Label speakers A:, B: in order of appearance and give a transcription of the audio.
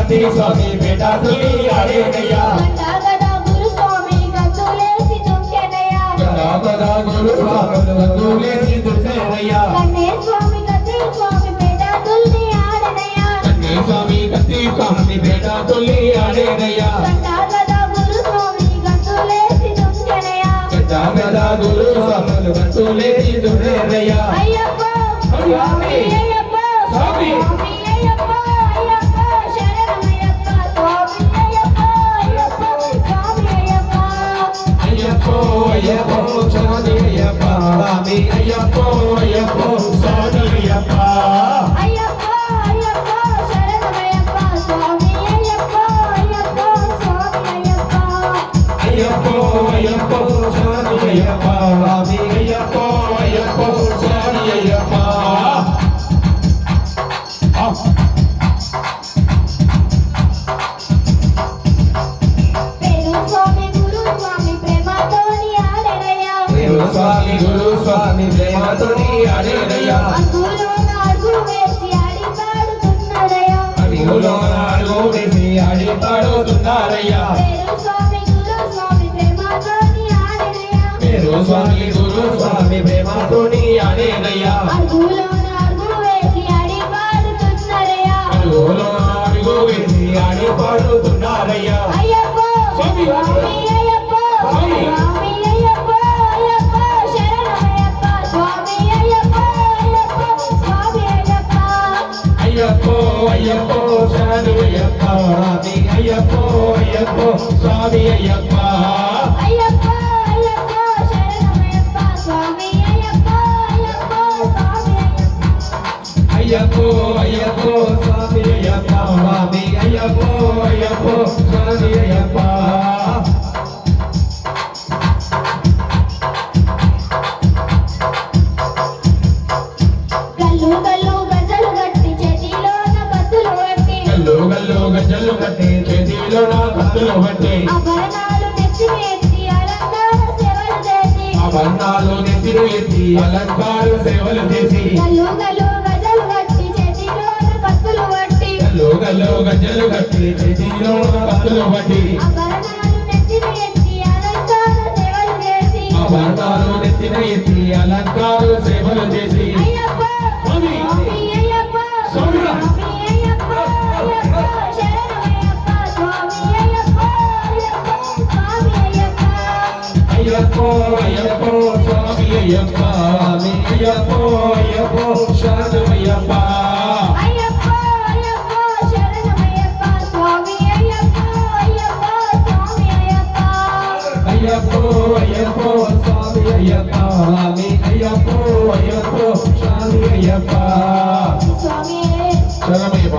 A: కత్తి స్వామి పేట తుల్లి ఆడేనయ్యా
B: గంటగదా గురు స్వామి గంతులేసి దుంకెనయ్యా
A: గంటగదా గురు స్వామి గంతులేసి దుంకెనయ్యా
B: కన్నే స్వామి కత్తి స్వామి పేట తుల్లి ఆడనయ్యా
A: కన్నే స్వామి కత్తి స్వామి పేట తుల్లి ఆడేనయ్యా
B: గంటగదా గురు స్వామి గంతులేసి దుంకెనయ్యా
A: గంటగదా గురు స్వామి గంతులేసి దుంకెనయ్యా
B: అయ్యప్ప స్వామి అయ్యప్ప స్వామి అయ్యప్ప అయ్యప్ప శరణమయ్యప్ప స్వామి అయ్యప్ప అయ్యప్ప స్వామి అయ్యప్ప
A: అయ్యప్పో అయ్యప్పో స్వామి అయ్యప్ప స్వామి అయ్యప్పో అయ్యప్పో స్వామి అయ్యప్ప
B: అయ్యప్ప అయ్యప్ప శరణమయ్యప్ప స్వామి అయ్యప్ప అయ్యప్ప స్వామి అయ్యప్ప
A: అయ్యప్పో అయ్యప్పో స్వామి అయ్యప్ప స్వామి అయ్యప్పో అయ్యప్పో స్వామి అయ్యప్ప స్వామి గురు స్వామి ప్రేమతోని ఆడేనయ్యా
B: అడుగులోన అడుగు వేసి ఆడి పాడుతున్నారయ్యా
A: అడుగులోన అడుగు వేసి ఆడి పాడుతున్నారయ్యా
B: స్వామి గురు స్వామి ప్రేమతోని ఆడనయ్యా
A: స్వామి గురు స్వామి ప్రేమతోని ఆడేనయ్యా
B: అడుగులోన అడుగు వేసి ఆడి పాడుతున్నారయ్యా
A: అడుగులోన అడుగు వేసి ఆడి పాడుతున్నారయ్యా
B: అయ్యప్ప స్వామి అయ్యప్ప స్వామి అయ్యప్ప అయ్యప్ప శరణమయ్యప్ప స్వామి అయ్యప్ప అయ్యప్ప స్వామి అయ్యప్ప
A: అయ్యప్పో అయ్యప్పో స్వామి అయ్యప్ప స్వామి అయ్యప్పో అయ్యప్పో స్వామి అయ్యప్ప
B: అయ్యప్ప అయ్యప్ప శరణమయ్యప్ప స్వామి అయ్యప్ప అయ్యప్ప స్వామి అయ్యప్ప
A: అయ్యప్పో అయ్యప్పో స్వామి అయ్యప్ప స్వామి అయ్యప్పో అయ్యప్పో స్వామి అయ్యప్ప
B: గల్లు గల్లు గజలు గట్టి చేతిలోన కత్తులు పట్టి
A: గల్లు గల్లు గజ్జలు కట్టి చేతిలో నా కత్తులు పట్టి
B: ఆభరణాలు నెత్తి ఎత్తి అలంకార సేవలు చేసి
A: ఆభరణాలు నెత్తిన ఎత్తి అలంకార సేవలు చేసి
B: గల్లు గల్లు గజలు గట్టి చేతిలోన కత్తులు పట్టి
A: గల్లు గల్లు గజ్జలు కట్టి చేతిలో నా కత్తులు పట్టి
B: ఆభరణాలు నెత్తిన ఎత్తి అలంకార సేవలు చేసి
A: ఆభరణాలు నెత్తిన ఎత్తి అలంకార సేవలు చేసి
B: అయ్యప్ప
A: స్వామి
B: అయ్యప్ప
A: స్వామి
B: అయ్యప్ప అయ్యప్ప శరణమయ్యప్ప స్వామి అయ్యప్ప అయ్యప్ప స్వామి అయ్యప్ప
A: అయ్యప్పో అయ్యప్పో స్వామి అయ్యప్ప స్వామి అయ్యప్పో అయ్యప్పో స్వామి అయ్యప్ప
B: అయ్యప్ప అయ్యప్ప శరణమయ్యప్ప స్వామి అయ్యప్ప అయ్యప్ప స్వామి అయ్యప్ప
A: అయ్యప్పో అయ్యప్పో స్వామి అయ్యప్ప స్వామి అయ్యప్పో అయ్యప్పో స్వామి అయ్యప్ప
B: స్వామి
A: శరణమయ్యప్ప